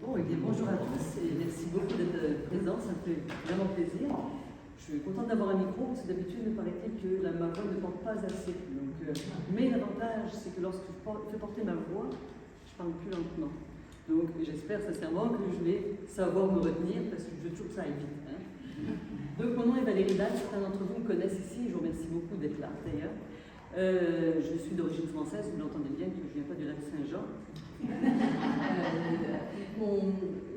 Bon, eh bien, bonjour à tous et merci beaucoup d'être présents, ça me fait vraiment plaisir. Je suis contente d'avoir un micro parce que d'habitude, il me paraît-il que ma voix ne porte pas assez. Donc, mais l'avantage, c'est que lorsque je fais porter ma voix, je parle plus lentement. Donc j'espère sincèrement que je vais savoir me retenir parce que je veux toujours que ça aille vite. Hein. Donc mon nom est Valérie Dalle, certains d'entre vous me connaissent ici, je vous remercie beaucoup d'être là d'ailleurs. Je suis d'origine française, vous l'entendez bien que je ne viens pas du lac Saint-Jean.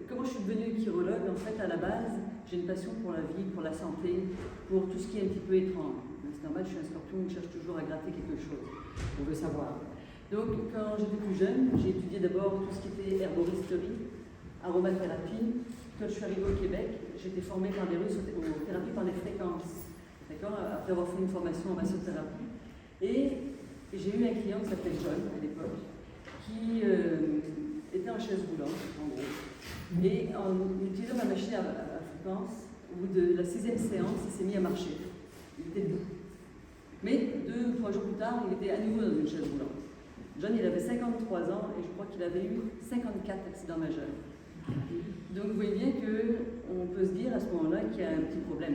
Comment je suis devenue chirologue? En fait, à la base, j'ai une passion pour la vie, pour la santé, pour tout ce qui est un petit peu étrange. C'est normal, je suis un scorpion, je cherche toujours à gratter quelque chose. On veut savoir. Donc, quand j'étais plus jeune, j'ai étudié d'abord tout ce qui était herboristerie, aromathérapie. Quand je suis arrivée au Québec, j'étais formée par des Russes aux thérapies par les fréquences. D'accord? Après avoir fait une formation en massothérapie. Et j'ai eu un client qui s'appelait John à l'époque, qui était en chaise roulante, en gros. Et en utilisant ma machine à fréquence, au bout de la 6e séance, il s'est mis à marcher. Il était debout. Mais 2 ou 3 jours plus tard, il était à nouveau dans une chaise roulante. John, il avait 53 ans et je crois qu'il avait eu 54 accidents majeurs. Donc vous voyez bien qu'on peut se dire à ce moment-là qu'il y a un petit problème.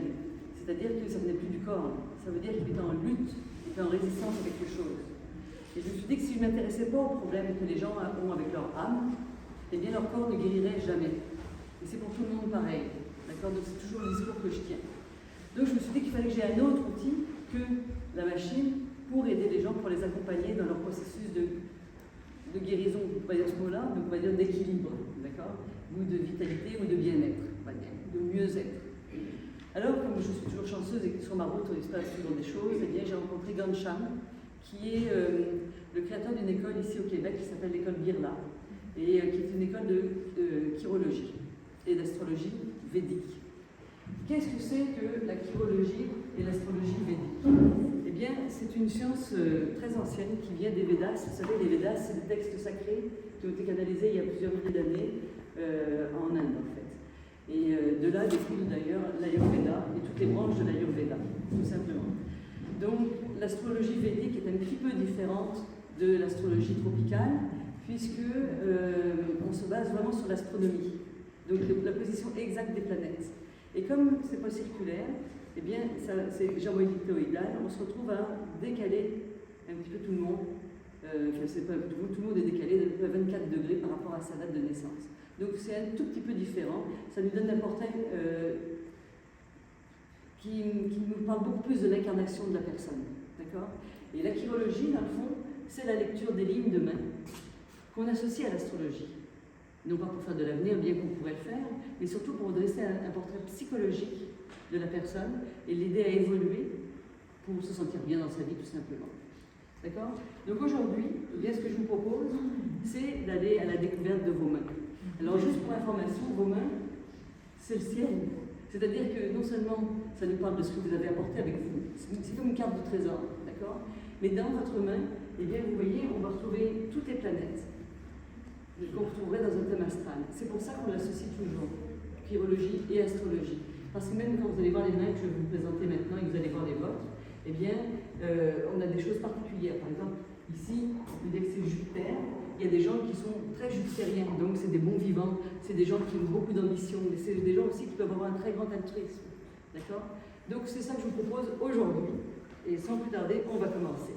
C'est-à-dire que ça ne venait plus du corps. Ça veut dire qu'il était en lutte, il était en résistance à quelque chose. Et je me suis dit que si je ne m'intéressais pas aux problèmes que les gens ont avec leur âme, eh bien leur corps ne guérirait jamais. Et c'est pour tout le monde pareil. D'accord? Donc c'est toujours le discours que je tiens. Donc je me suis dit qu'il fallait que j'ai un autre outil que la machine pour aider les gens, pour les accompagner dans leur processus de guérison, on va dire ce mot-là, donc on va dire d'équilibre, d'accord? Ou de vitalité ou de bien-être, on va dire, de mieux-être. Alors, comme je suis toujours chanceuse et que sur ma route, il se passe toujours des choses, eh bien j'ai rencontré Ghanshyam, qui est le créateur d'une école ici au Québec qui s'appelle l'école Birla, et qui est une école de chirologie et d'astrologie védique. Qu'est-ce que c'est que la chirologie et l'astrologie védique? Eh bien, c'est une science très ancienne qui vient des Védas. Vous savez, les Védas, c'est des textes sacrés qui ont été canalisés il y a plusieurs milliers d'années en Inde, en fait. Et de là découle d'ailleurs l'Ayurveda et toutes les branches de l'Ayurveda, tout simplement. Donc, l'astrologie védique est un petit peu différente de l'astrologie tropicale, puisque on se base vraiment sur l'astronomie, donc la position exacte des planètes. Et comme c'est pas circulaire, eh bien, c'est géoïdal, on se retrouve à décaler un petit peu tout le monde. Enfin, c'est pas tout le monde est décalé de 24 degrés par rapport à sa date de naissance. Donc c'est un tout petit peu différent. Ça nous donne un portrait qui nous parle beaucoup plus de l'incarnation de la personne. D'accord? Et la chirologie, dans le fond, c'est la lecture des lignes de main qu'on associe à l'astrologie. Non pas pour faire de l'avenir, bien qu'on pourrait le faire, mais surtout pour dresser un portrait psychologique de la personne et l'aider à évoluer pour se sentir bien dans sa vie, tout simplement. D'accord? Donc aujourd'hui, eh bien, ce que je vous propose, c'est d'aller à la découverte de vos mains. Alors juste pour information, vos mains, c'est le ciel. C'est-à-dire que non seulement ça nous parle de ce que vous avez apporté avec vous, c'est comme une carte de trésor, d'accord? Mais dans votre main, eh bien, vous voyez, on va retrouver toutes les planètes qu'on retrouverait dans un thème astral. C'est pour ça qu'on l'associe toujours, chirologie et astrologie. Parce que même quand vous allez voir les mains que je vais vous présenter maintenant et que vous allez voir les vôtres, eh bien, on a des choses particulières. Par exemple, ici, on dit que c'est Jupiter. Il y a des gens qui sont très jupitériens, donc c'est des bons vivants, c'est des gens qui ont beaucoup d'ambition, mais c'est des gens aussi qui peuvent avoir un très grand altruisme. D'accord? Donc c'est ça que je vous propose aujourd'hui. Et sans plus tarder, on va commencer.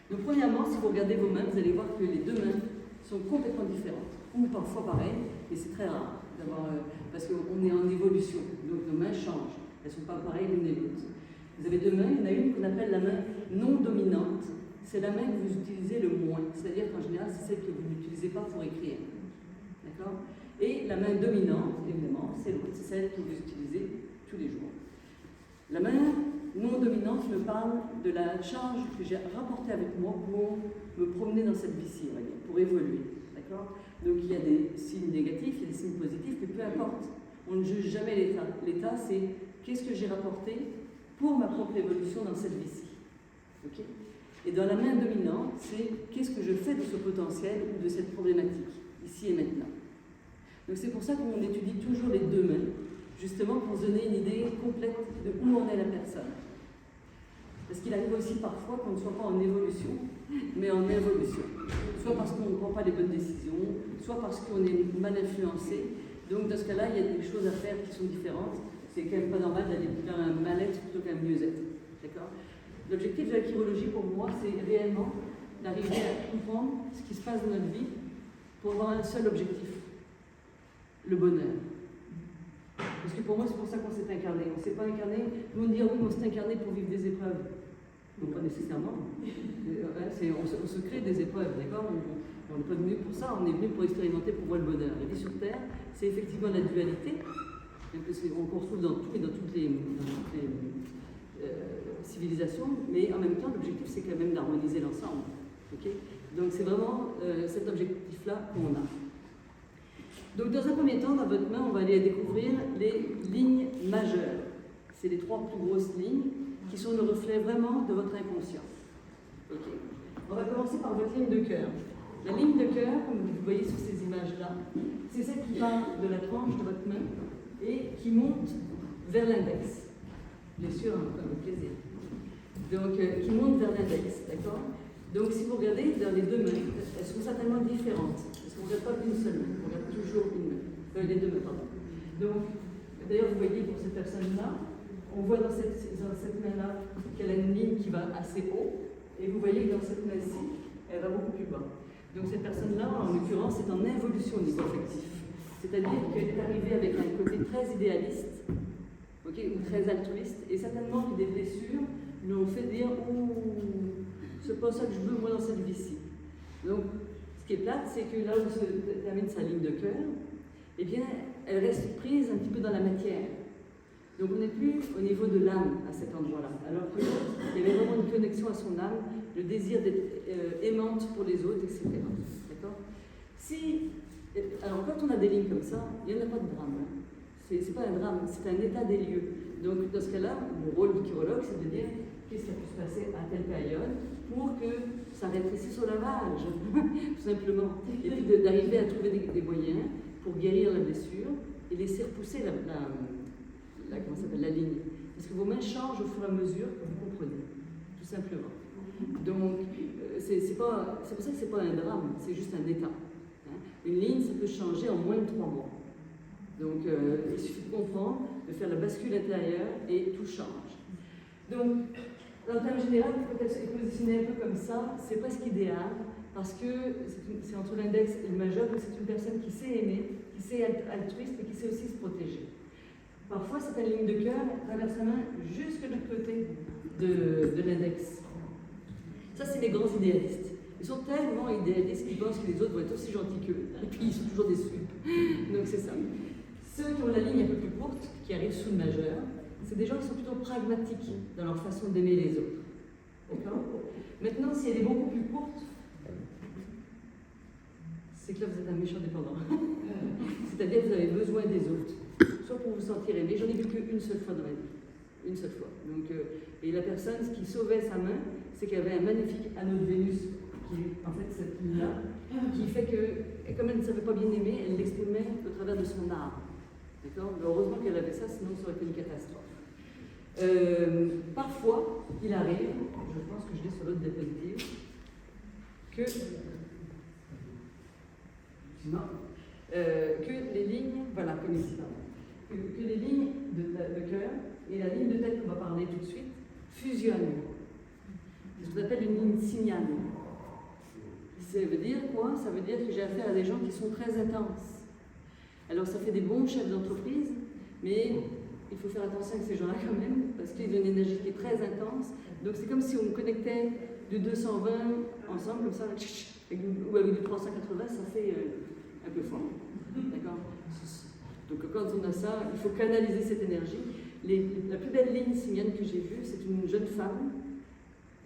Donc premièrement, si vous regardez vos mains, vous allez voir que les deux mains sont complètement différentes, ou parfois pareilles, mais c'est très rare d'avoir, parce qu'on est en évolution, donc nos mains changent, elles ne sont pas pareilles l'une et l'autre. Vous avez deux mains, il y en a une qu'on appelle la main non dominante, c'est la main que vous utilisez le moins, c'est-à-dire qu'en général c'est celle que vous n'utilisez pas pour écrire. D'accord? Et la main dominante, évidemment, c'est celle que vous utilisez tous les jours. La main non dominante me parle de la charge que j'ai rapportée avec moi pour me promener dans cette vie-ci, pour évoluer. D'accord? Donc il y a des signes négatifs, il y a des signes positifs, mais peu importe. On ne juge jamais l'état. L'état, c'est qu'est-ce que j'ai rapporté pour ma propre évolution dans cette vie-ci. Okay? Et dans la main dominante, c'est qu'est-ce que je fais de ce potentiel ou de cette problématique, ici et maintenant. Donc c'est pour ça qu'on étudie toujours les deux mains, justement pour se donner une idée complète de où en est la personne. Parce qu'il arrive aussi parfois qu'on ne soit pas en évolution, mais en involution. Soit parce qu'on ne prend pas les bonnes décisions, soit parce qu'on est mal influencé. Donc dans ce cas-là, il y a des choses à faire qui sont différentes. C'est quand même pas normal d'aller vers un mal-être plutôt qu'un mieux-être. D'accord ? L'objectif de la chirologie pour moi, c'est réellement d'arriver à comprendre ce qui se passe dans notre vie pour avoir un seul objectif, le bonheur. Parce que pour moi, c'est pour ça qu'on s'est incarné. On ne s'est pas incarné, nous on dit, ah oui, on s'est incarné pour vivre des épreuves. Non, pas nécessairement. On se crée des épreuves, d'accord ? On n'est pas venu pour ça, on est venu pour expérimenter, pour voir le bonheur. La vie sur Terre, c'est effectivement la dualité, on retrouve dans tout et dans toutes les civilisations, mais en même temps, l'objectif, c'est quand même d'harmoniser l'ensemble. Okay ? Donc c'est vraiment cet objectif-là qu'on a. Donc dans un premier temps, dans votre main, on va aller découvrir les lignes majeures. C'est les 3 plus grosses lignes qui sont le reflet vraiment de votre inconscient. Okay. On va commencer par votre ligne de cœur. La ligne de cœur, comme vous voyez sur ces images-là, c'est celle qui part de la tranche de votre main et qui monte vers l'index. Bien sûr, avec plaisir. Donc, qui monte vers l'index, d'accord ? Donc, si vous regardez dans les 2 mains, elles sont certainement différentes. Parce qu'on ne regarde pas une seule main, on regarde toujours une main. Les 2 mains, pardon. Donc, d'ailleurs, vous voyez pour cette personne-là, on voit dans cette main-là qu'elle a une ligne qui va assez haut, et vous voyez que dans cette main-ci, elle va beaucoup plus bas. Donc cette personne-là, en l'occurrence, est en involution au niveau affectif. C'est-à-dire qu'elle est arrivée avec un côté très idéaliste, okay, ou très altruiste, et certainement que des blessures lui ont fait dire « Ouh, c'est pas ça que je veux moi dans cette vie-ci ». Donc, ce qui est plate, c'est que là où se termine sa ligne de cœur, eh bien, elle reste prise un petit peu dans la matière. Donc on n'est plus au niveau de l'âme à cet endroit-là, alors qu'il y avait vraiment une connexion à son âme, le désir d'être aimante pour les autres, etc. D'accord ? Alors quand on a des lignes comme ça, il n'y en a pas de drame. C'est pas un drame, c'est un état des lieux. Donc dans ce cas-là, le rôle du chirologue, c'est de dire qu'est-ce qui a pu se passer à telle période pour que ça rétrécisse au lavage, tout simplement. Et puis d'arriver à trouver des moyens pour guérir la blessure et laisser repousser la ligne. Parce que vos mains changent au fur et à mesure que vous comprenez, tout simplement. Donc, c'est pour ça que c'est pas un drame, c'est juste un état. Hein. Une ligne, ça peut changer en moins de 3 mois. Donc, il suffit de comprendre, de faire la bascule intérieure et tout change. Donc, en termes général, quand elle est positionnée un peu comme ça, c'est presque idéal, parce que c'est entre l'index et le majeur, c'est une personne qui sait aimer, qui sait être altruiste, mais qui sait aussi se protéger. Parfois, cette ligne de cœur traverse la main jusque de l'autre côté de l'index. Ça, c'est les grands idéalistes. Ils sont tellement idéalistes qu'ils pensent que les autres vont être aussi gentils qu'eux. Et puis, ils sont toujours déçus. Donc, c'est ça. Ceux qui ont la ligne un peu plus courte, qui arrivent sous le majeur, c'est des gens qui sont plutôt pragmatiques dans leur façon d'aimer les autres. D'accord ? Maintenant, si elle est beaucoup plus courte, c'est que là, vous êtes un méchant dépendant. C'est-à-dire que vous avez besoin des autres. Soit pour vous sentir aimé. J'en ai vu qu'une seule fois dans ma vie. Une seule fois. Donc, et la personne, ce qui sauvait sa main, c'est qu'elle avait un magnifique anneau de Vénus, qui en fait cette ligne-là, qui fait que, comme elle ne savait pas bien aimer, elle l'exprimait au travers de son art. D'accord ? Heureusement qu'elle avait ça, sinon ça aurait été une catastrophe. Parfois, il arrive, je pense que je l'ai sur l'autre diapositive, que les lignes, voilà, comme ici, que les lignes de cœur et la ligne de tête qu'on va parler tout de suite fusionnent. C'est ce qu'on appelle une ligne signale. Ça veut dire quoi ? Ça veut dire que j'ai affaire à des gens qui sont très intenses. Alors ça fait des bons chefs d'entreprise, mais il faut faire attention avec ces gens-là quand même, parce qu'ils ont une énergie qui est très intense. Donc c'est comme si on connectait du 220 ensemble, comme ça, ou avec du 380, ça fait un peu fort. D'accord ? Donc quand on a ça, il faut canaliser cette énergie. La plus belle ligne signale que j'ai vue, c'est une jeune femme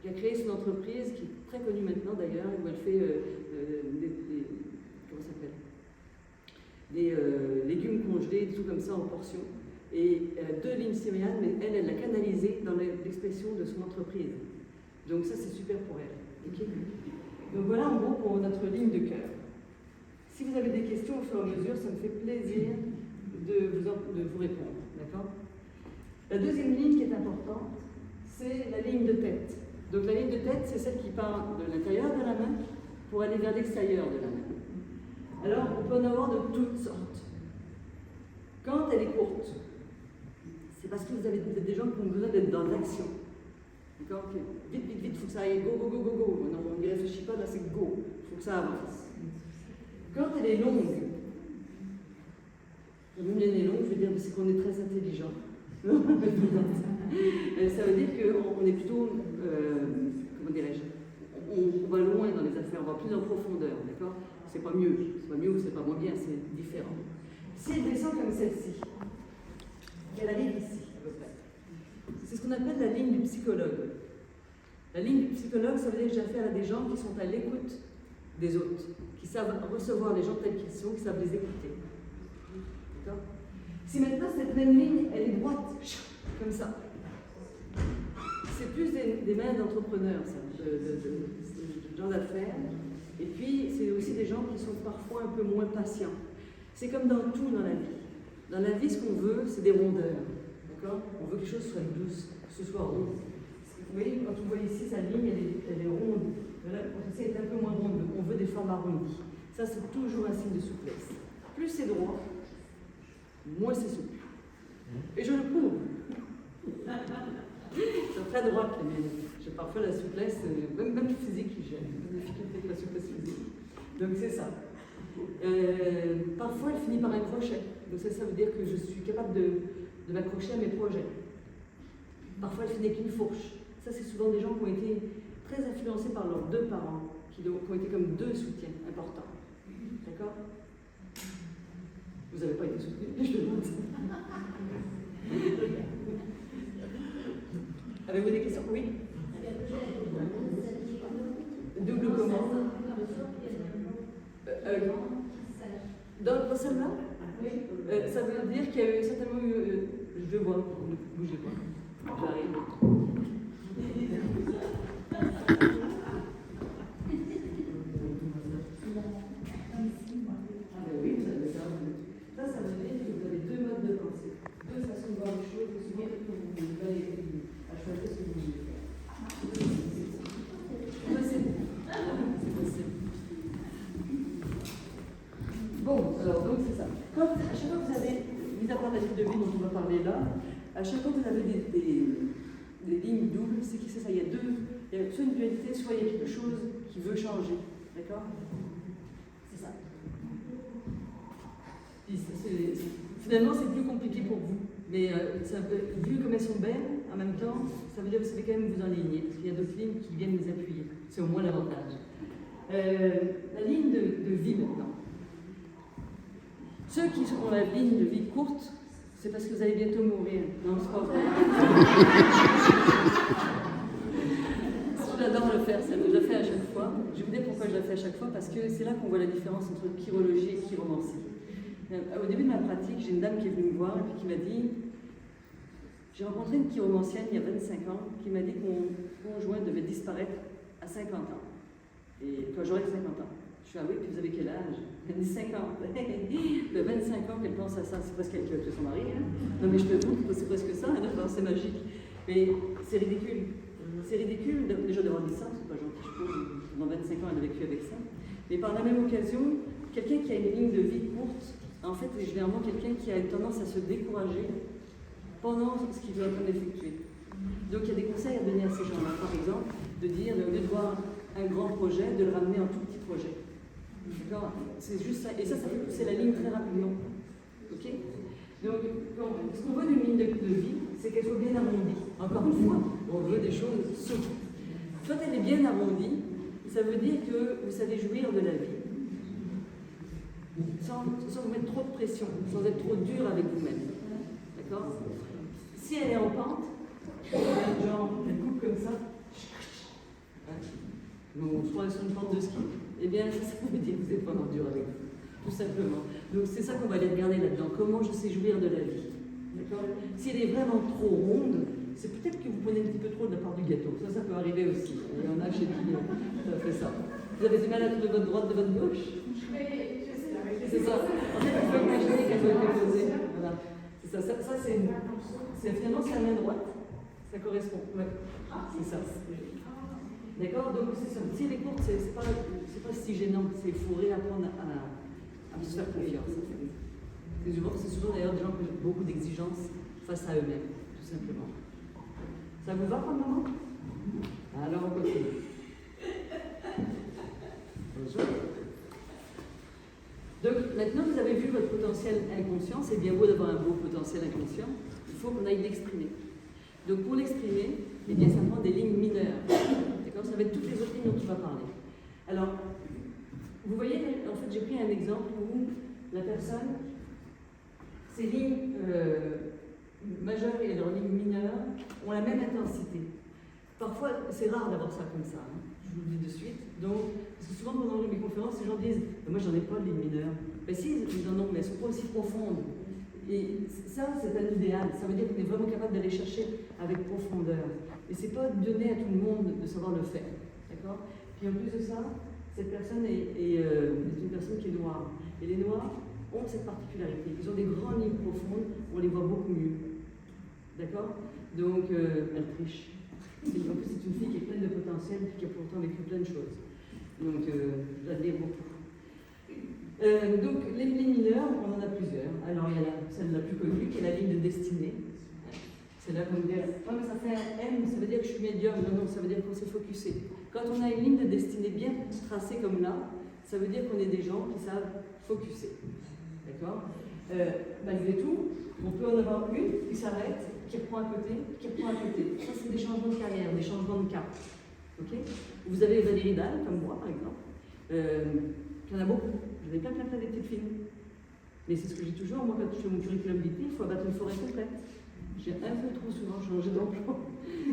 qui a créé son entreprise, qui est très connue maintenant d'ailleurs, où elle fait comment ça s'appelle ? Des légumes congelés, des trucs comme ça en portions. Et elle a 2 lignes syrianes, mais elle l'a canalisée dans l'expression de son entreprise. Donc ça, c'est super pour elle. Okay. Donc voilà en gros pour notre ligne de cœur. Si vous avez des questions au fur et à mesure, ça me fait plaisir de vous répondre. D'accord ? La deuxième ligne qui est importante, c'est la ligne de tête. Donc la ligne de tête, c'est celle qui part de l'intérieur de la main pour aller vers l'extérieur de la main. Alors, on peut en avoir de toutes sortes. Quand elle est courte, c'est parce que vous avez des gens qui ont besoin d'être dans l'action. D'accord? Vite, vite, vite, il faut que ça aille go, go, go, go, go. Non, on n'y réfléchit pas, là c'est go. Il faut que ça avance. Quand elle est longue, même elle est longue, je veux dire, c'est qu'on est très intelligent. Ça veut dire qu'on est plutôt, comment dirais-je, on va loin dans les affaires, on va plus en profondeur, d'accord? C'est pas mieux ou c'est pas moins bien, c'est différent. Si elle descend comme celle-ci, elle arrive ici, à peu près. C'est ce qu'on appelle la ligne du psychologue. La ligne du psychologue, ça veut dire que j'ai affaire à des gens qui sont à l'écoute des autres, qui savent recevoir les gens tels qu'ils sont, qui savent les écouter. D'accord? Si maintenant cette même ligne, elle est droite, comme ça, c'est plus des mains d'entrepreneurs, ça, de gens d'affaires. Et puis, c'est aussi des gens qui sont parfois un peu moins patients. C'est comme dans tout dans la vie. Dans la vie, ce qu'on veut, c'est des rondeurs. D'accord? On veut que les choses soient douces, que ce soit rond. Vous voyez, quand vous voyez ici, sa ligne, elle est ronde. Là, c'est un peu moins ronde. On veut des formes arrondies. Ça, c'est toujours un signe de souplesse. Plus c'est droit, moins c'est souple. Et je le prouve. C'est très droite, mais j'ai parfois la souplesse, même physique, j'ai une difficulté avec la souplesse physique. Donc c'est ça. Parfois, elle finit par un crochet. Donc ça veut dire que je suis capable de m'accrocher à mes projets. Parfois, elle finit avec une fourche. Ça, c'est souvent des gens qui ont été très influencés par leurs deux parents, qui ont été comme deux soutiens importants. D'accord? Vous n'avez pas été soutenu, je demande. Avez-vous des questions? Oui? Double commande. Dans celle-là? Ça veut dire qu'il y a eu certainement eu. Je vois, ne bougez pas. J'arrive. Oui, vous avez ça. Ça veut dire que vous avez deux modes de pensée, deux façons de voir les choses, vous souvenez que vous allez à choisir ce que vous voulez faire. C'est possible. Bon, alors donc c'est ça. À chaque fois que vous avez, mis à part la ligne de vie dont on va parler là, à chaque fois que vous avez des lignes doubles, c'est que c'est ça, il y a soit une dualité, soit il y a quelque chose qui veut changer. D'accord? C'est ça. Finalement, c'est plus compliqué pour vous. Mais vu comme elles sont belles, en même temps, ça veut dire que vous savez quand même vous enligner, parce qu'il y a d'autres lignes qui viennent les appuyer. C'est au moins l'avantage. La ligne de vie maintenant. Ceux qui ont la ligne de vie courte, c'est parce que vous allez bientôt mourir. Non, c'est pas vrai. J'adore le faire, ça. Je le fais à chaque fois. Je vais vous dire pourquoi je le fais à chaque fois, parce que c'est là qu'on voit la différence entre chirologie et chiromancie. Au début de ma pratique, j'ai une dame qui est venue me voir et puis qui m'a dit, j'ai rencontré une chiromancienne il y a 25 ans qui m'a dit que mon conjoint devait disparaître à 50 ans. Et quand j'aurai 50 ans. Je suis ah oui, puis vous avez quel âge? Elle me dit 50. De 25 ans qu'elle pense à ça, c'est presque qu'elle tue son mari. Hein? Non mais je te montre que c'est presque ça, hein? C'est magique. Mais c'est ridicule. C'est ridicule déjà d'avoir dit ça, c'est pas gentil, je trouve. Pendant 25 ans, elle a vécu avec ça. Mais par la même occasion, quelqu'un qui a une ligne de vie courte, en fait, c'est généralement quelqu'un qui a une tendance à se décourager pendant ce qu'il est en train d'effectuer. Donc il y a des conseils à donner à ces gens-là, par exemple, de dire, au lieu de voir un grand projet, de le ramener en tout petit projet. D'accord? C'est juste ça. Et ça fait pousser la ligne très rapidement. Ok? Donc, ce qu'on veut d'une ligne de vie, c'est qu'elle soit bien arrondie. Encore une fois, on veut des choses souples. Quand elle est bien arrondie, ça veut dire que vous savez jouir de la vie. Sans vous mettre trop de pression, sans être trop dur avec vous-même. D'accord? Si elle est en pente, genre, elle coupe comme ça, on se prend sur une pente de ski, eh bien, ça veut dire que vous n'êtes pas dur avec vous, tout simplement. Donc, c'est ça qu'on va aller regarder là-dedans. Comment je sais jouir de la vie? D'accord? Si elle est vraiment trop ronde, c'est peut-être que vous prenez un petit peu trop de la part du gâteau. Ça peut arriver aussi. Il y en a chez qui ça fait ça. Vous avez du mal à trouver votre droite de votre gauche? C'est ça. En fait, il faut imaginer qu'elle doit être posée. Voilà. C'est ça. Ça c'est finalement, c'est la main droite. Ça correspond, ouais. C'est ça. D'accord? Donc c'est ça. Si les courtes, c'est pas si gênant, il faut réapprendre à se faire confiance. C'est souvent d'ailleurs des gens qui ont beaucoup d'exigences face à eux-mêmes, tout simplement. Ça vous va pour le moment? Alors on continue. Bonjour. Donc maintenant vous avez vu votre potentiel inconscient, c'est bien beau d'avoir un beau potentiel inconscient, il faut qu'on aille l'exprimer. Donc pour l'exprimer, eh bien ça prend des lignes mineures. D'accord? Ça va être toutes les autres lignes dont on va parler. Alors, vous voyez, en fait j'ai pris un exemple où la personne, ses lignes majeures et leurs lignes mineures ont la même intensité. Parfois, c'est rare d'avoir ça comme ça, hein, je vous le dis de suite. Donc, parce que souvent pendant mes conférences, les gens disent moi j'en ai pas de lignes mineures. Ben si, ils en ont, mais elles ne sont pas aussi profondes. Et ça, c'est un idéal. Ça veut dire qu'on est vraiment capable d'aller chercher avec profondeur. Et c'est pas donné à tout le monde de savoir le faire. D'accord? Puis en plus de ça, cette personne est une personne qui est noire. Et les noirs ont cette particularité. Ils ont des grandes lignes profondes, on les voit beaucoup mieux. D'accord? Donc, elle triche. En plus, c'est une fille qui est pleine de potentiel et qui a pourtant vécu plein de choses. Donc, je l'admire beaucoup. Donc, les lignes mineures, on en a plusieurs. Alors, il y a celle la plus connue, qui est la ligne de destinée. C'est là qu'on dit, ouais, mais ça fait un M, ça veut dire que je suis médium. Non, ça veut dire qu'on s'est focusé. Quand on a une ligne de destinée bien tracée comme là, ça veut dire qu'on est des gens qui savent focuser. D'accord? Malgré tout, on peut en avoir une qui s'arrête, qui reprend à côté, qui reprend à côté. Ça, c'est des changements de carrière, des changements de cap. Okay? Vous avez Valérie Dalle, comme moi, par exemple. Il y en a beaucoup. J'en ai plein des petites filles. Mais c'est ce que j'ai toujours, moi, quand je fais mon curriculum vitae, il faut abattre une forêt complète. J'ai un peu trop souvent changé d'emploi.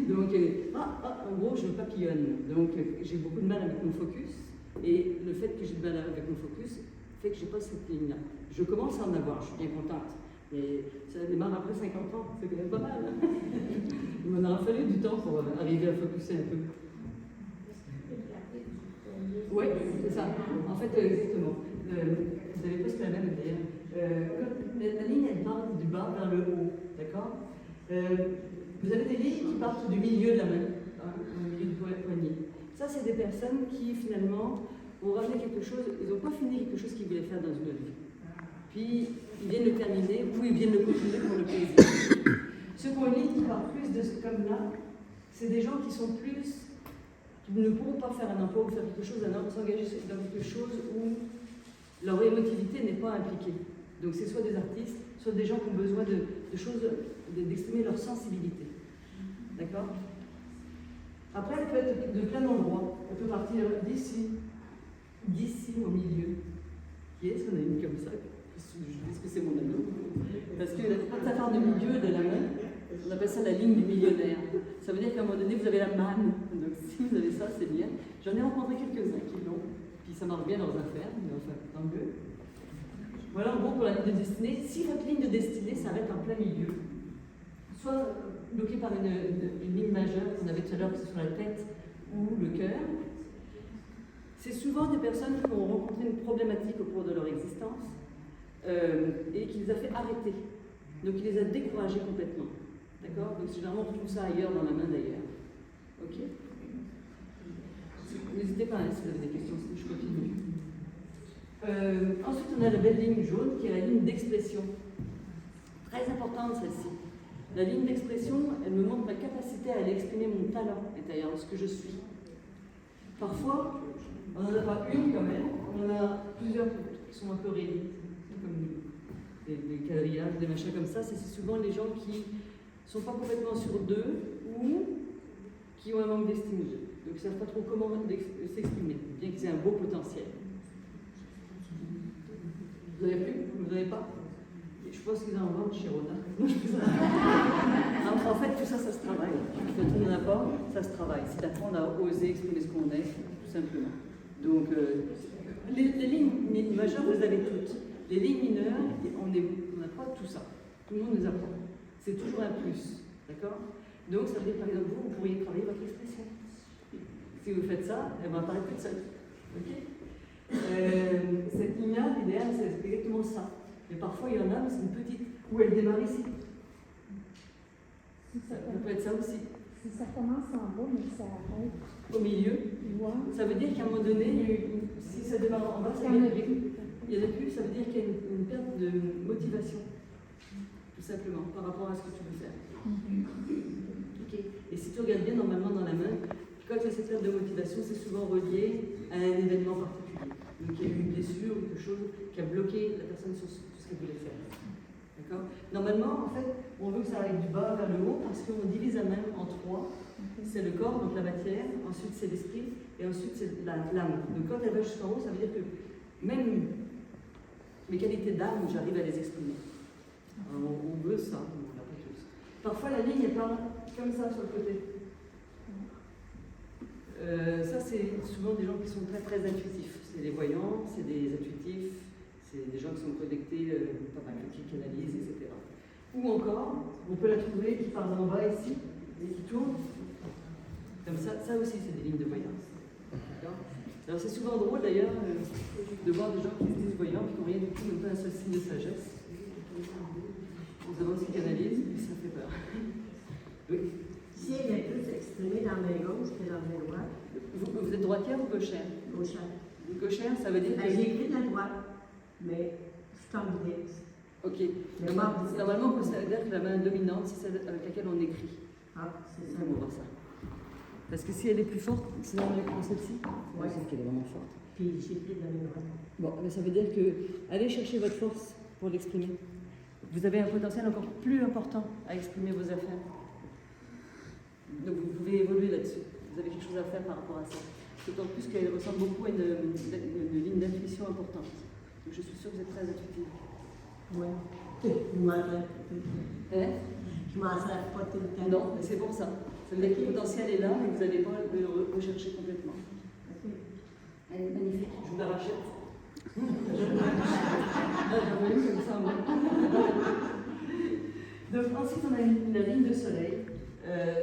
Donc, en gros, je papillonne. Donc, j'ai beaucoup de mal avec mon focus. Et le fait que j'ai de mal avec mon focus fait que je n'ai pas cette ligne-là. Je commence à en avoir, je suis bien contente. Mais ça démarre après 50 ans, c'est quand même pas mal. Hein. Il m'en aura fallu du temps pour arriver à focuser un peu. Oui, c'est ça. En fait, exactement. Vous avez presque la même d'ailleurs. La ligne, elle part du bas vers le haut, d'accord? Vous avez des lignes qui partent du milieu de la main, hein, au milieu du poignet. Ça, c'est des personnes qui, finalement, ont ramené quelque chose, ils n'ont pas fini quelque chose qu'ils voulaient faire dans une autre vie. Puis, ils viennent le terminer, ou ils viennent le continuer pour le plaisir. Ceux qui ont une ligne qui part plus comme là, c'est des gens qui sont plus, qui ne pourront pas faire un emploi ou faire quelque chose, s'engager dans quelque chose où leur émotivité n'est pas impliquée. Donc, c'est soit des artistes, soit des gens qui ont besoin de choses, d'exprimer leur sensibilité. D'accord? Après, elle peut être de plein d'endroits. Elle peut partir d'ici au milieu. Qui est-ce qu'on a une comme ça? Est-ce que c'est mon anneau? Parce que quand ça part du milieu de la main, on appelle ça la ligne du millionnaire. Ça veut dire qu'à un moment donné, vous avez la manne. Donc si vous avez ça, c'est bien. J'en ai rencontré quelques-uns qui l'ont. Puis ça marche bien dans leurs affaires, mais enfin, tant mieux. Voilà en gros pour la ligne de destinée. Si votre ligne de destinée s'arrête en plein milieu, soit bloquée par une ligne majeure qu'on avait tout à l'heure, que ce soit la tête ou le cœur, c'est souvent des personnes qui ont rencontré une problématique au cours de leur existence et qui les a fait arrêter. Donc il les a découragés complètement. D'accord? Donc généralement on retrouve ça ailleurs dans la main d'ailleurs. Ok? N'hésitez pas si vous avez des questions, sinon je continue. Ensuite on a la belle ligne jaune qui est la ligne d'expression. Très importante celle-ci. La ligne d'expression, elle me montre ma capacité à aller exprimer mon talent intérieur, ce que je suis. Parfois, on n'en a pas une quand même, on en a plusieurs qui sont un peu réduites, comme des quadrillages, des machins comme ça. C'est souvent les gens qui ne sont pas complètement sûrs d'eux ou qui ont un manque d'estime d'eux. Donc ils ne savent pas trop comment s'exprimer, bien qu'ils aient un beau potentiel. Vous avez plus? Vous n'avez pas? Je pense qu'ils en vendent chez Rona. En fait, tout ça, ça se travaille. Quand on n'en a pas, ça se travaille. C'est d'apprendre à oser exprimer ce qu'on est, tout simplement. Donc, les lignes majeures, vous les avez toutes. Les lignes mineures, on n'a pas tout ça. Tout le monde les apprend. C'est toujours un plus. D'accord? Donc, ça veut dire, par exemple, vous pourriez travailler votre expression. Si vous faites ça, elle va apparaître toute seule. Ok? Cette ligne-là, l'idéal, c'est exactement ça. Mais parfois, il y en a, mais c'est une petite, où elle démarre ici. Ça peut être ça aussi. Si ça commence en bas, mais ça arrête. Au milieu, Ouais. ça veut dire qu'à un moment donné, si ça démarre en bas, ça veut dire qu'il y en a plus, ça veut dire qu'il y a une perte de motivation, tout simplement, par rapport à ce que tu veux faire. Ok. Et si tu regardes bien normalement dans la main, quand il y a cette perte de motivation, c'est souvent relié à un événement particulier. Donc il y a eu une blessure ou quelque chose qui a bloqué la personne sur ce qu'elle voulait faire. D'accord. Normalement, en fait, on veut que ça aille du bas vers le haut parce qu'on divise la main en trois. C'est le corps, donc la matière, ensuite c'est l'esprit, et ensuite c'est l'âme. Donc quand elle va jusqu'en haut, ça veut dire que même mes qualités d'âme, j'arrive à les exprimer. Alors, on veut ça, mais on l'a pas tous. Parfois la ligne, elle part comme ça sur le côté. Ça, c'est souvent des gens qui sont très très intuitifs. C'est des voyants, c'est des intuitifs, c'est des gens qui sont connectés, qui canalisent, etc. Ou encore, on peut la trouver qui part d'en bas ici, et qui tourne. Comme ça aussi, c'est des lignes de voyance. Alors c'est souvent drôle d'ailleurs de voir des gens qui se disent voyants et qui n'ont rien du tout, même pas un seul signe de sagesse. On se demande ce qu'ils canalisent, et ça fait peur. Oui. Si elle est plus exprimée dans la main gauche que dans la main droite. Vous êtes droitière ou gauchère? Gauchère. Gauchère, ça veut dire que... J'ai écrit de la droite, mais je suis ambidextre. Ok. Normalement, on considère que la main dominante, c'est celle avec laquelle on écrit. Ah, c'est ça. On va voir ça. Parce que si elle est plus forte, sinon on est comme celle-ci. Ouais. C'est qu'elle est vraiment forte. Puis j'ai écrit de la main droite. Bon, mais ça veut dire que allez chercher votre force pour l'exprimer. Vous avez un potentiel encore plus important à exprimer vos affaires. Donc vous pouvez évoluer là-dessus. Vous avez quelque chose à faire par rapport à ça. D'autant plus qu'elle ressemble beaucoup à une ligne d'intuition importante. Donc je suis sûre que vous êtes très intuitive. Ouais. Je m'en sers je m'en sers pas tout le temps. Non, mais c'est pour ça. Ça veut dire que le potentiel est là, mais vous n'allez pas le rechercher complètement. Elle est magnifique, je vous la rachète. J'en ai eu comme ça, moi. Donc ensuite, on a la ligne de soleil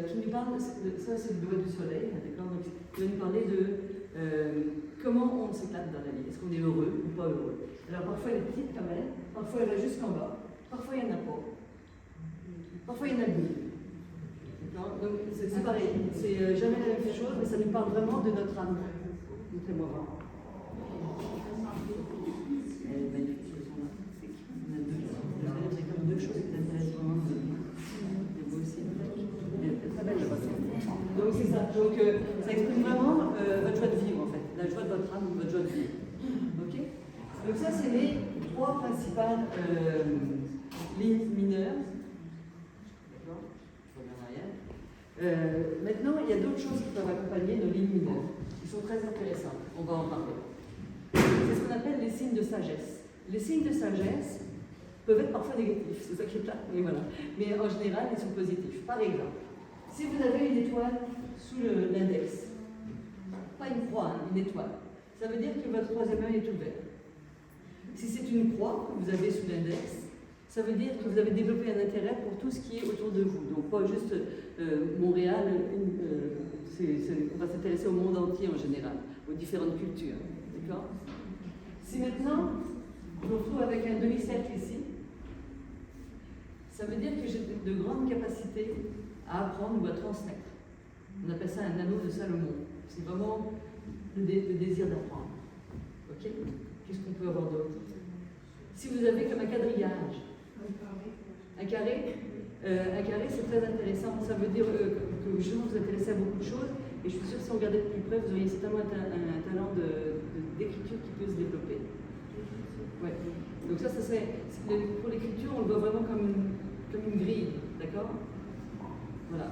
qui nous parle, ça c'est le doigt du soleil, d'accord. Donc il va nous parler de comment on s'éclate dans la vie. Est-ce qu'on est heureux ou pas heureux? Alors parfois elle est petite comme elle, parfois elle va jusqu'en bas, parfois il n'y en a pas. Parfois il y en a deux. Donc c'est pareil, c'est jamais la même chose, mais ça nous parle vraiment de notre âme. Montrez-moi voir. Elle est magnifique, on a deux choses qui t'intéressent vraiment. Et vous aussi. Elle est très belle, je vois. Donc c'est ça. Donc ça exprime vraiment votre joie de vivre en fait, la joie de votre âme, votre joie de vivre. Ok. Donc ça c'est les trois principales lignes mineures. Maintenant, il y a d'autres choses qui peuvent accompagner nos lignes mineures, qui sont très intéressantes. On va en parler. C'est ce qu'on appelle les signes de sagesse. Les signes de sagesse peuvent être parfois négatifs, c'est ça qui est là, mais voilà. Mais en général, ils sont positifs. Par exemple, si vous avez une étoile sous l'index, pas une croix, hein, une étoile, ça veut dire que votre troisième œil est ouvert. Si c'est une croix que vous avez sous l'index, ça veut dire que vous avez développé un intérêt pour tout ce qui est autour de vous. Donc pas juste Montréal, on va s'intéresser au monde entier en général, aux différentes cultures. D'accord? Si maintenant, je me retrouve avec un demi-cercle ici, ça veut dire que j'ai de grandes capacités à apprendre ou à transmettre. On appelle ça un anneau de Salomon. C'est vraiment le désir d'apprendre. Ok? Qu'est-ce qu'on peut avoir d'autre? Si vous avez comme un quadrillage, un carré, c'est très intéressant. Ça veut dire que justement vous vous intéressez à beaucoup de choses. Et je suis sûre que si on regardait de plus près, vous auriez certainement un talent d'écriture qui peut se développer. Ouais. Donc ça serait, pour l'écriture, on le voit vraiment comme une grille, d'accord? Voilà.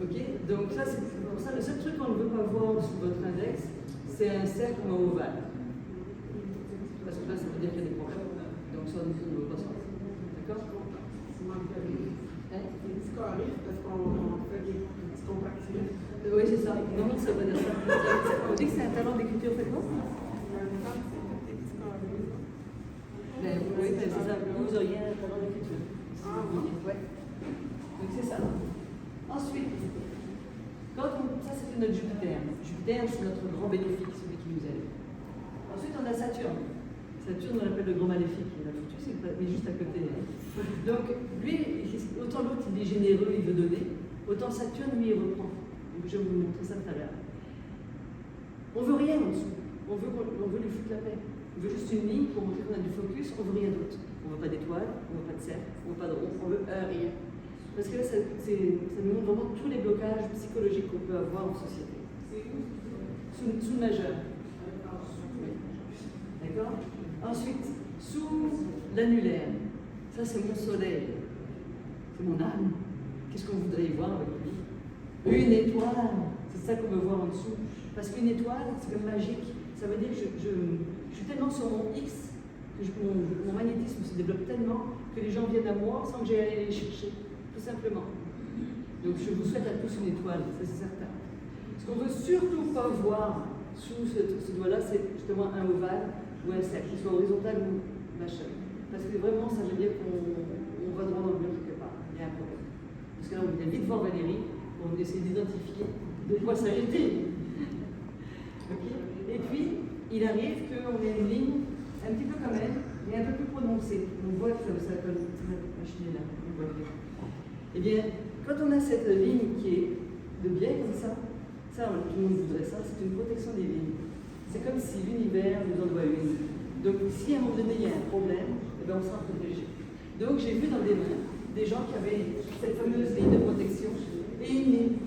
Ok? Donc ça, c'est pour ça, le seul truc qu'on ne veut pas voir sur votre index, c'est un cercle ou un ovale. Parce que là, ça veut dire qu'il y a des problèmes. Donc ça, on ne veut pas ça. D'accord? C'est carré parce qu'on fait des petites compactions. Oui, c'est ça. Non, ça veut dire ça. On dit que c'est un talent d'écriture, faites-moi. Oui, c'est ça. Vous auriez un talent d'écriture. Ouais. Donc c'est ça. Ensuite, ça c'était notre Jupiter. Jupiter, c'est notre grand bénéfique, celui qui nous aide. Ensuite, on a Saturne. Saturne, on l'appelle le grand maléfique. Il a foutu, mais juste à côté. Donc, lui, autant l'autre, il est généreux, il veut donner, autant Saturne, lui, il reprend. Donc, je vais vous montrer ça tout à l'heure. On veut rien en dessous. On veut lui foutre la paix. On veut juste une ligne pour montrer qu'on a du focus, on veut rien d'autre. On veut pas d'étoiles, on veut pas de cercle, on veut pas de rond, on veut rien. Parce que là, ça nous montre vraiment tous les blocages psychologiques qu'on peut avoir en société. Sous le majeur. D'accord? Ensuite, sous l'annulaire. Ça, c'est mon soleil. C'est mon âme. Qu'est-ce qu'on voudrait y voir avec lui? Une étoile. C'est ça qu'on veut voir en dessous. Parce qu'une étoile, c'est comme magique. Ça veut dire que je suis tellement sur mon X, que mon magnétisme se développe tellement que les gens viennent à moi sans que j'aie à aller les chercher. Tout simplement. Donc je vous souhaite à tous une étoile, ça c'est certain. Ce qu'on ne veut surtout pas voir sous ce doigt-là, c'est justement un ovale ou un cercle, qu'il soit horizontal ou machin. Parce que vraiment, ça veut dire qu'on va droit dans le mur quelque part. Il y a un problème. Parce que là, on vient vite voir Valérie pour essayer d'identifier de quoi s'agit-il. Okay. Et puis, il arrive qu'on ait une ligne un petit peu comme elle, mais un peu plus prononcée. On voit que ça colle machiner là. On voit bien. Eh bien, quand on a cette ligne qui est de biais comme ça, tout le monde voudrait ça, c'est une protection des lignes. C'est comme si l'univers nous en doit une. Donc, si à un moment donné il y a un problème, eh bien, on sera protégé. Donc, j'ai vu dans des mains des gens qui avaient cette fameuse ligne de protection et une ligne.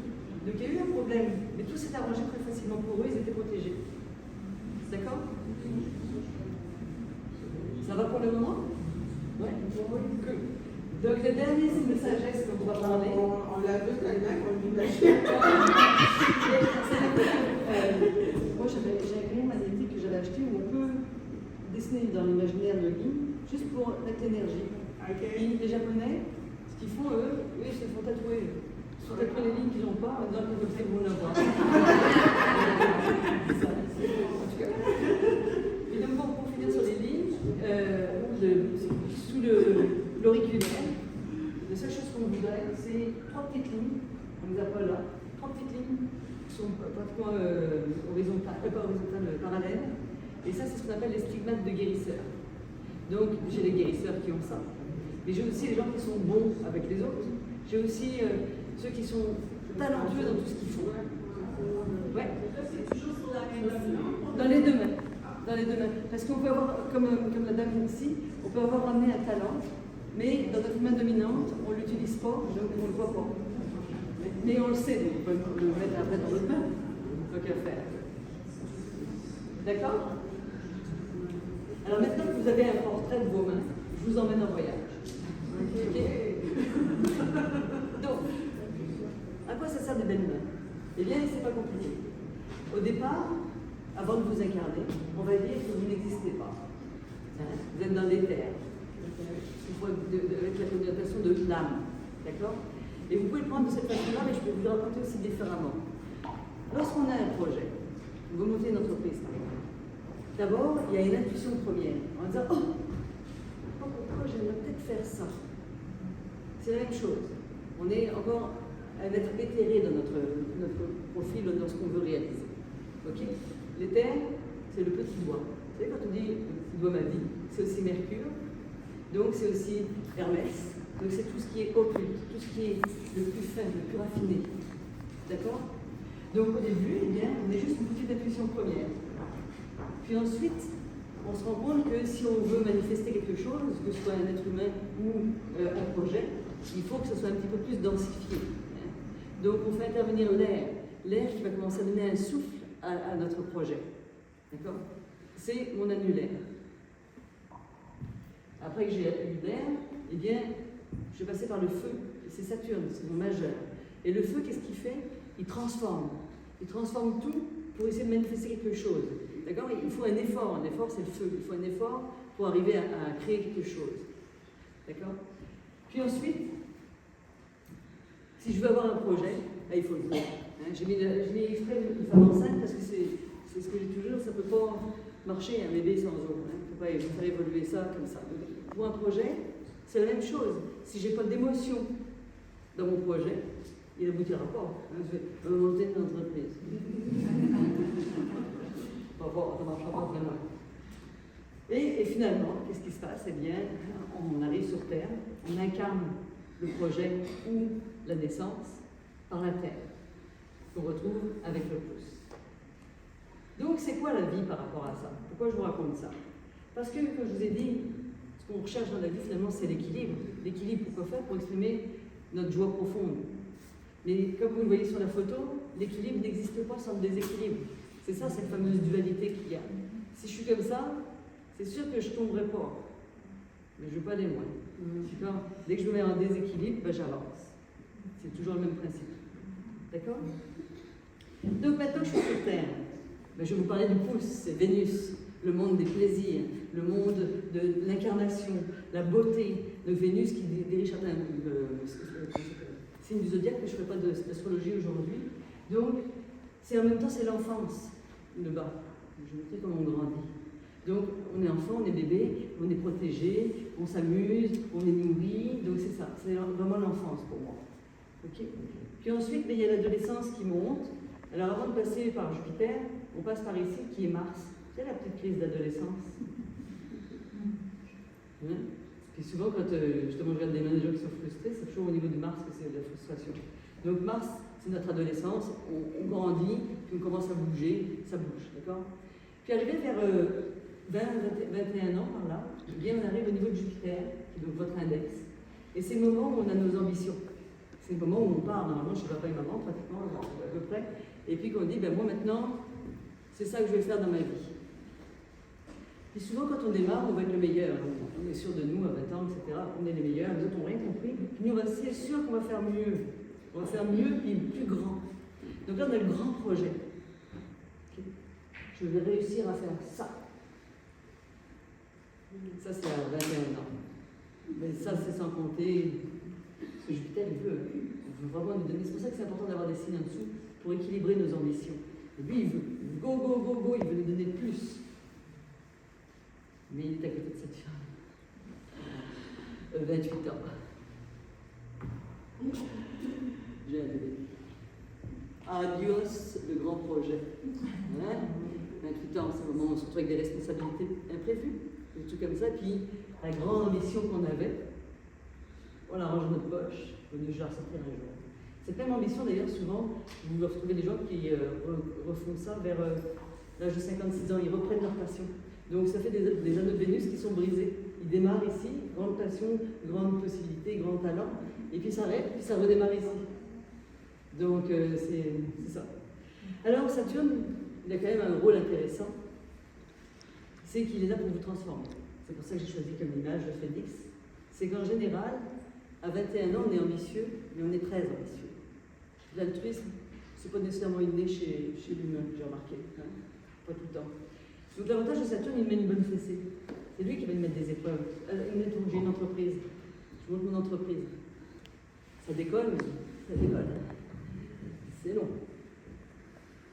Donc, il y a eu un problème, mais tout s'est arrangé très facilement pour eux, ils étaient protégés. D'accord? Ça va pour le moment? Ouais. Good. Donc, le dernier signe de sagesse dont on va parler. On l'a vu tellement qu'on lui lâche. Moi, j'ai un crayon magnétique que j'avais acheté où on peut dessiner dans l'imaginaire de ligne, juste pour mettre l'énergie. Okay. Les Japonais, ce qu'ils font, eux, ils se font tatouer. Ils se font tatouer les lignes qu'ils n'ont pas, en disant qu'ils peuvent faire bon l'avoir. Et donc, pour finir sur les lignes, sous l'auriculaire, la seule chose qu'on voudrait, c'est 3 petites lignes, on les appelle là, 3 petites lignes qui sont pratiquement parallèles. Et ça, c'est ce qu'on appelle les stigmates de guérisseurs. Donc, j'ai les guérisseurs qui ont ça. Mais j'ai aussi les gens qui sont bons avec les autres. J'ai aussi ceux qui sont talentueux dans tout ce qu'ils font. Ouais. Dans les deux mains. Dans les deux mains. Parce qu'on peut avoir, comme la dame ici, on peut avoir amené un talent, mais dans notre main dominante, on ne l'utilise pas, donc on ne le voit pas. Mais on le sait, donc on peut le mettre après dans notre main. Donc à faire. D'accord? Alors maintenant que vous avez un portrait de vos mains, je vous emmène en voyage. Okay. Donc, à quoi ça sert des belles mains? Eh bien, c'est pas compliqué. Au départ, avant de vous incarner, on va dire que vous n'existez pas. Vous êtes dans l'éther. Avec la connotation de l'âme. D'accord? Et vous pouvez le prendre de cette façon-là, mais je peux vous le raconter aussi différemment. Lorsqu'on a un projet, vous montez une entreprise, par exemple. D'abord, il y a une intuition première, en disant « Oh, pourquoi j'aimerais peut-être faire ça ?» C'est la même chose. On est encore un être éthéré dans notre profil, dans ce qu'on veut réaliser. Ok? L'éther, c'est le petit doigt. Vous savez, quand on dit le petit doigt ma vie, c'est aussi Mercure, donc c'est aussi Hermès, donc c'est tout ce qui est occulte, tout ce qui est le plus fin, le plus raffiné. D'accord? Donc au début, eh bien, on est juste une petite intuition première. Puis ensuite, on se rend compte que si on veut manifester quelque chose, que ce soit un être humain ou un projet, il faut que ce soit un petit peu plus densifié. Donc on fait intervenir l'air qui va commencer à donner un souffle à notre projet. D'accord? C'est mon annulaire. Après que j'ai eu l'air, eh bien, je vais passer par le feu. C'est Saturne, c'est mon majeur. Et le feu, qu'est-ce qu'il fait? Il transforme. Il transforme tout pour essayer de manifester quelque chose. D'accord? Il faut un effort. Un effort, c'est le feu. Il faut un effort pour arriver à créer quelque chose. D'accord? Puis ensuite, si je veux avoir un projet, là, il faut le voir. Hein? J'ai mis exprès une femme enceinte parce que c'est ce que j'ai toujours, ça ne peut pas marcher un bébé sans eau. Hein? Il faut faire évoluer ça comme ça. Donc, pour un projet, c'est la même chose. Si je n'ai pas d'émotion dans mon projet, il n'aboutira pas. Hein? Je vais monter une entreprise. Ça ne marchera pas vraiment. Et finalement, qu'est-ce qui se passe? Eh bien, on arrive sur Terre, on incarne le projet ou la naissance par la Terre, qu'on retrouve avec le pouce. Donc, c'est quoi la vie par rapport à ça? Pourquoi je vous raconte ça? Parce que, comme je vous ai dit, ce qu'on recherche dans la vie, finalement, c'est l'équilibre. L'équilibre, pourquoi faire? Pour exprimer notre joie profonde. Mais comme vous le voyez sur la photo, l'équilibre n'existe pas sans le déséquilibre. C'est ça, cette fameuse dualité qu'il y a. Si je suis comme ça, c'est sûr que je ne tomberai pas. Mais je ne veux pas aller loin. D'accord? Dès que je me mets en déséquilibre, ben j'avance. C'est toujours le même principe. D'accord? Donc maintenant que je suis sur Terre, ben je vais vous parler du pouce, c'est Vénus, le monde des plaisirs, le monde de l'incarnation, la beauté de Vénus qui dirige certains signes du zodiaque, mais je ne ferai pas d'astrologie aujourd'hui. Donc, en même temps, c'est l'enfance, le bas. Je vais vous montrer comment on grandit. Donc, on est enfant, on est bébé, on est protégé, on s'amuse, on est nourri, donc c'est ça, c'est vraiment l'enfance pour moi. Okay. Puis ensuite, il y a l'adolescence qui monte. Alors, avant de passer par Jupiter, on passe par ici, qui est Mars. C'est la petite crise d'adolescence. Hein? Puis souvent, quand justement je regarde des managers qui sont frustrés, c'est toujours au niveau du Mars que c'est de la frustration. Donc, Mars, c'est notre adolescence, on grandit, puis on commence à bouger, ça bouge, d'accord? Puis arrivé vers 21 ans par là, eh bien on arrive au niveau de Jupiter, qui est donc votre index. Et c'est le moment où on a nos ambitions. C'est le moment où on part, normalement, chez papa et maman, pratiquement, à peu près. Et puis qu'on dit, ben moi maintenant, c'est ça que je vais faire dans ma vie. Et souvent, quand on démarre, on va être le meilleur. On est sûr de nous, à 20 ans, etc. On est les meilleurs, les autres n'ont rien compris. Puis nous, c'est sûr qu'on va faire mieux. On va faire mieux, puis plus grand. Donc là, on a le grand projet. Okay. Je vais réussir à faire ça. Ça, c'est à 21 ans. Mais ça, c'est sans compter ce que Jupiter, il veut vraiment nous donner. C'est pour ça que c'est important d'avoir des signes en dessous pour équilibrer nos ambitions. Et lui, il veut go, go, go, go, il veut nous donner plus. Mais il est à côté de cette femme. 28 ans. J'ai un bébé. Adios, le grand projet. Hein? 28 ans, c'est le moment où on se retrouve avec des responsabilités imprévues, des trucs comme ça. Puis la grande ambition qu'on avait, on la range dans notre poche, on ne la ressortir un jour. Cette même ambition, d'ailleurs, souvent, vous retrouvez des gens qui refont ça vers l'âge de 56 ans, ils reprennent leur passion. Donc ça fait des anneaux de Vénus qui sont brisés. Ils démarrent ici, grande passion, grande possibilité, grand talent, et puis ça arrête, puis ça redémarre ici. Donc c'est ça. Alors Saturne, il a quand même un rôle intéressant, c'est qu'il est là pour vous transformer. C'est pour ça que j'ai choisi comme image le phénix. C'est qu'en général, à 21 ans, on est ambitieux, mais on est très ambitieux. L'altruisme, c'est pas nécessairement inné chez l'humain, j'ai remarqué, hein, pas tout le temps. Donc l'avantage de Saturne, il met une bonne fessée. C'est lui qui va lui mettre des épreuves. J'ai une entreprise. Je monte mon entreprise. Ça décolle, mais ça décolle. C'est long.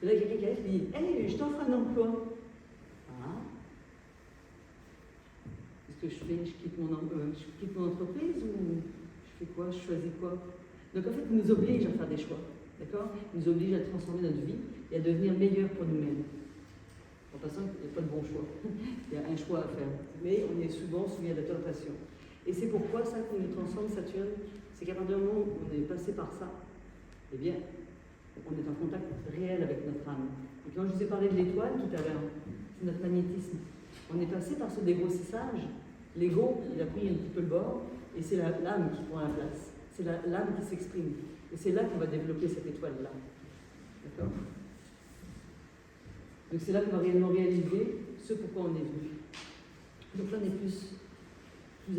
Et là, il y a quelqu'un qui arrive et dit « Hey, je t'offre un emploi. » Ah. Qu'est-ce que je fais? Je quitte mon entreprise ou je fais quoi? Je choisis quoi? Donc en fait, il nous oblige à faire des choix. D'accord? Il nous oblige à transformer notre vie et à devenir meilleur pour nous-mêmes. En passant, il n'y a pas de bon choix. Il y a un choix à faire. Mais on est souvent soumis à la tentation. Et c'est pourquoi ça qui nous transforme, Saturne, c'est qu'à partir du moment où on est passé par ça, eh bien, on est en contact réel avec notre âme. Et quand je vous ai parlé de l'étoile tout à l'heure, c'est notre magnétisme. On est passé par ce dégrossissage. L'ego, il a pris un petit peu le bord, et c'est l'âme qui prend la place. C'est l'âme qui s'exprime. Et c'est là qu'on va développer cette étoile-là. D'accord? Donc c'est là qu'on va réellement réaliser ce pourquoi on est venu. Donc là, on est plus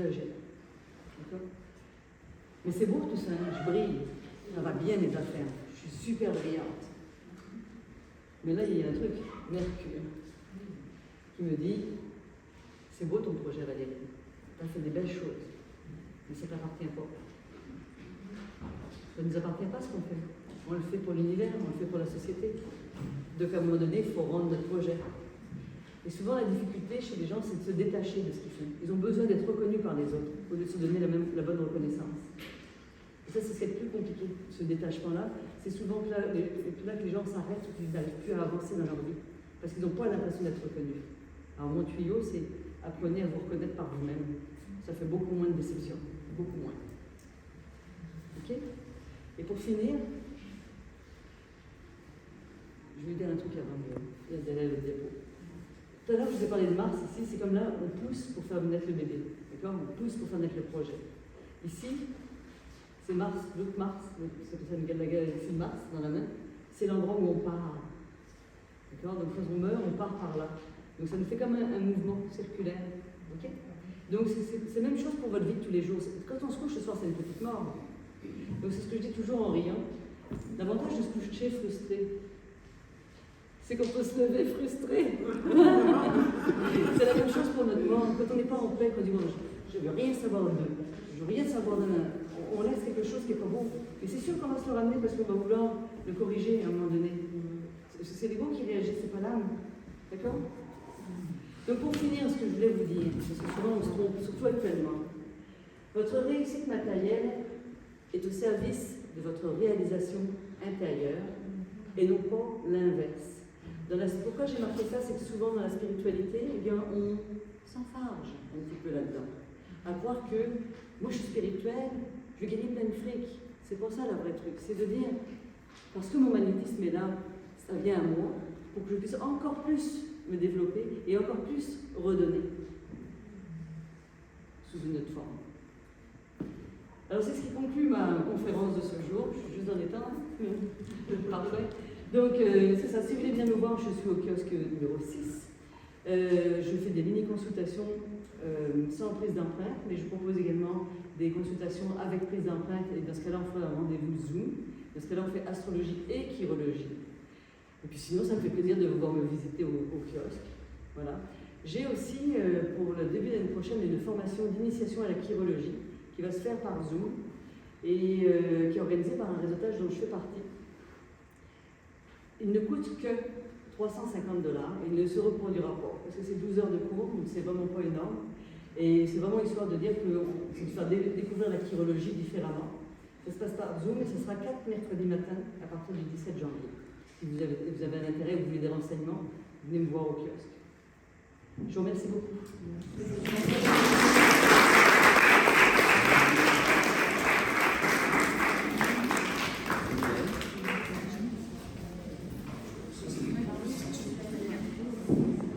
âgé. D'accord? Mais c'est beau tout ça, hein? Je brille. Ça va bien mes affaires. Je suis super brillante. Mais là, il y a un truc, Mercure, qui me dit, c'est beau ton projet, Valérie. Tu as fait des belles choses. Mais ça ne t'appartient pas. Ça ne nous appartient pas ce qu'on fait. On le fait pour l'univers, on le fait pour la société. Donc à un moment donné, il faut rendre notre projet. Et souvent, la difficulté chez les gens, c'est de se détacher de ce qu'ils font. Ils ont besoin d'être reconnus par les autres, au lieu de se donner la bonne reconnaissance. Et ça, c'est ce qui est le plus compliqué, ce détachement-là. C'est souvent que là que les gens s'arrêtent ou qu'ils n'arrivent plus à avancer dans leur vie, parce qu'ils n'ont pas l'impression d'être reconnus. Alors mon tuyau, c'est apprenez à vous reconnaître par vous-même. Ça fait beaucoup moins de déception, beaucoup moins. Ok? Et pour finir, je vais vous dire un truc avant d'aller à le diapo. Tout à l'heure, je vous ai parlé de Mars. Ici, c'est comme là, on pousse pour faire naître le bébé. D'accord? On pousse pour faire naître le projet. Ici, c'est Mars, l'autre Mars, ça s'appelle Galaga, ici Mars, dans la main. C'est l'endroit où on part. D'accord? Donc quand on meurt, on part par là. Donc ça nous fait comme un mouvement circulaire. Ok? Donc c'est la même chose pour votre vie de tous les jours. Quand on se couche ce soir, c'est une petite mort. Donc c'est ce que je dis toujours en riant. L'avantage de se coucher frustré, c'est qu'on peut se lever frustré. C'est la même chose pour notre mort. Quand on n'est pas en paix, qu'on dit bon, je ne veux rien savoir d'eux, je veux rien savoir d'un. On laisse quelque chose qui n'est pas bon. Et c'est sûr qu'on va se le ramener parce qu'on va vouloir le corriger à un moment donné. C'est l'ego qui réagit, c'est pas l'âme. D'accord? Donc pour finir, ce que je voulais vous dire, parce que souvent on se trompe, surtout actuellement, votre réussite matérielle est au service de votre réalisation intérieure et non pas l'inverse. Pourquoi j'ai marqué ça, c'est que souvent dans la spiritualité, eh bien, on s'enfarge un petit peu là-dedans. À croire que moi je suis spirituelle, je vais gagner plein de fric. C'est pour ça la vraie truc, c'est de dire, parce que mon magnétisme est là, ça vient à moi, pour que je puisse encore plus me développer et encore plus redonner sous une autre forme. Alors c'est ce qui conclut ma conférence de ce jour. Je suis juste dans les temps. Parfait. Donc c'est ça, si vous voulez bien me voir, je suis au kiosque numéro 6. Je fais des mini-consultations sans prise d'empreinte, mais je propose également des consultations avec prise d'empreinte, et dans ce cas-là on fera un rendez-vous Zoom. Dans ce cas-là on fait astrologie et chirologie. Et puis sinon, ça me fait plaisir de vous voir me visiter au kiosque. Voilà. J'ai aussi, pour le début d'année prochaine, une formation d'initiation à la chirologie qui va se faire par Zoom et qui est organisée par un réseautage dont je fais partie. Il ne coûte que 350 $. Il ne se reproduira pas parce que c'est 12 heures de cours, donc c'est vraiment pas énorme. Et c'est vraiment histoire de dire que c'est de faire découvrir la chirologie différemment. Ça se passe par Zoom et ce sera 4 mercredis matin à partir du 17 janvier. Si vous avez un intérêt ou vous voulez des renseignements, venez me voir au kiosque. Je vous remercie beaucoup.